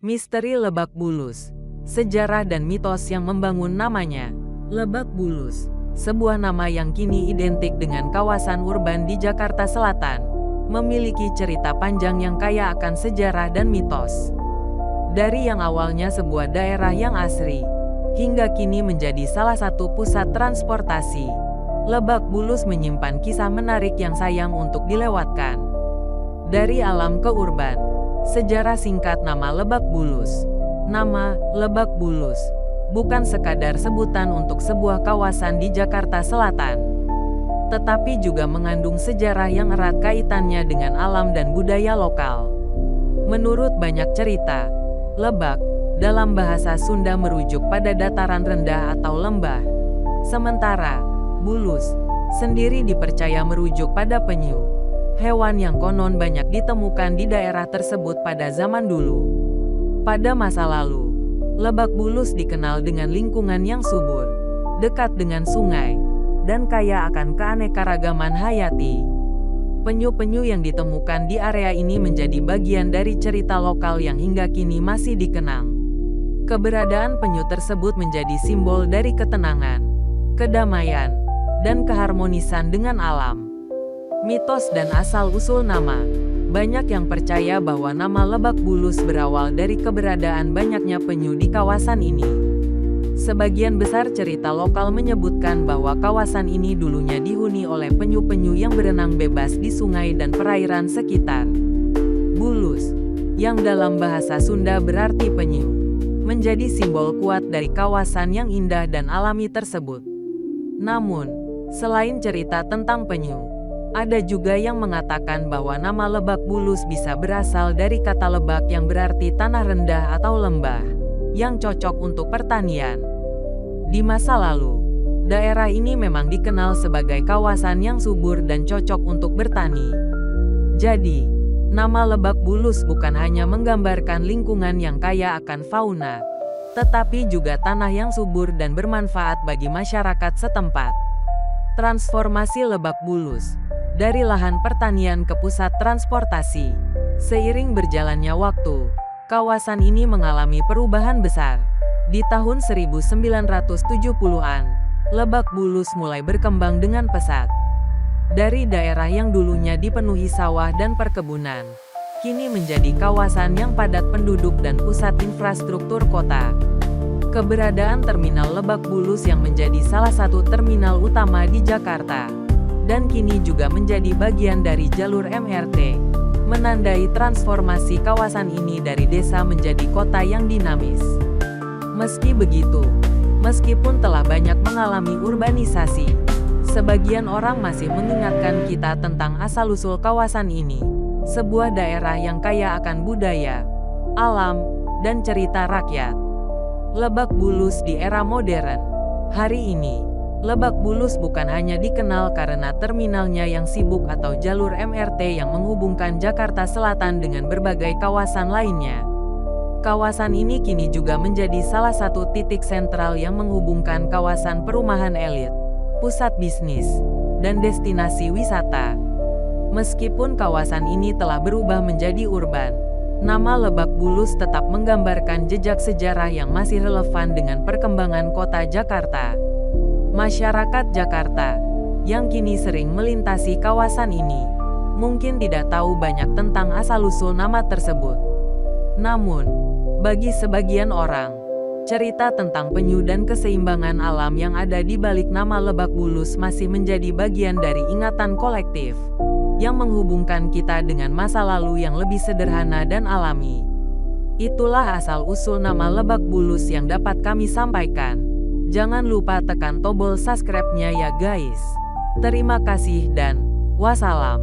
Misteri Lebak Bulus. Sejarah dan mitos yang membangun namanya. Lebak Bulus, sebuah nama yang kini identik dengan kawasan urban di Jakarta Selatan, memiliki cerita panjang yang kaya akan sejarah dan mitos. Dari yang awalnya sebuah daerah yang asri, hingga kini menjadi salah satu pusat transportasi, Lebak Bulus menyimpan kisah menarik yang sayang untuk dilewatkan. Dari alam ke urban. Sejarah singkat nama Lebak Bulus. Nama Lebak Bulus bukan sekadar sebutan untuk sebuah kawasan di Jakarta Selatan, tetapi juga mengandung sejarah yang erat kaitannya dengan alam dan budaya lokal. Menurut banyak cerita, Lebak dalam bahasa Sunda merujuk pada dataran rendah atau lembah, sementara Bulus sendiri dipercaya merujuk pada penyu, hewan yang konon banyak ditemukan di daerah tersebut pada zaman dulu. Pada masa lalu, Lebak Bulus dikenal dengan lingkungan yang subur, dekat dengan sungai, dan kaya akan keanekaragaman hayati. Penyu-penyu yang ditemukan di area ini menjadi bagian dari cerita lokal yang hingga kini masih dikenang. Keberadaan penyu tersebut menjadi simbol dari ketenangan, kedamaian, dan keharmonisan dengan alam. Mitos dan asal-usul nama. Banyak yang percaya bahwa nama Lebak Bulus berawal dari keberadaan banyaknya penyu di kawasan ini. Sebagian besar cerita lokal menyebutkan bahwa kawasan ini dulunya dihuni oleh penyu-penyu yang berenang bebas di sungai dan perairan sekitar. Bulus, yang dalam bahasa Sunda berarti penyu, menjadi simbol kuat dari kawasan yang indah dan alami tersebut. Namun, selain cerita tentang penyu, ada juga yang mengatakan bahwa nama Lebak Bulus bisa berasal dari kata lebak yang berarti tanah rendah atau lembah, yang cocok untuk pertanian. Di masa lalu, daerah ini memang dikenal sebagai kawasan yang subur dan cocok untuk bertani. Jadi, nama Lebak Bulus bukan hanya menggambarkan lingkungan yang kaya akan fauna, tetapi juga tanah yang subur dan bermanfaat bagi masyarakat setempat. Transformasi Lebak Bulus. Dari lahan pertanian ke pusat transportasi. Seiring berjalannya waktu, kawasan ini mengalami perubahan besar. Di tahun 1970-an, Lebak Bulus mulai berkembang dengan pesat. Dari daerah yang dulunya dipenuhi sawah dan perkebunan, kini menjadi kawasan yang padat penduduk dan pusat infrastruktur kota. Keberadaan terminal Lebak Bulus yang menjadi salah satu terminal utama di Jakarta, dan kini juga menjadi bagian dari jalur MRT, menandai transformasi kawasan ini dari desa menjadi kota yang dinamis. Meski begitu, meskipun telah banyak mengalami urbanisasi, sebagian orang masih mengingatkan kita tentang asal-usul kawasan ini, sebuah daerah yang kaya akan budaya, alam, dan cerita rakyat. Lebak Bulus di era modern. Hari ini, Lebak Bulus bukan hanya dikenal karena terminalnya yang sibuk atau jalur MRT yang menghubungkan Jakarta Selatan dengan berbagai kawasan lainnya. Kawasan ini kini juga menjadi salah satu titik sentral yang menghubungkan kawasan perumahan elit, pusat bisnis, dan destinasi wisata. Meskipun kawasan ini telah berubah menjadi urban, nama Lebak Bulus tetap menggambarkan jejak sejarah yang masih relevan dengan perkembangan kota Jakarta. Masyarakat Jakarta, yang kini sering melintasi kawasan ini, mungkin tidak tahu banyak tentang asal-usul nama tersebut. Namun, bagi sebagian orang, cerita tentang penyu dan keseimbangan alam yang ada di balik nama Lebak Bulus masih menjadi bagian dari ingatan kolektif, yang menghubungkan kita dengan masa lalu yang lebih sederhana dan alami. Itulah asal-usul nama Lebak Bulus yang dapat kami sampaikan. Jangan lupa tekan tombol subscribe-nya ya guys. Terima kasih dan wassalam.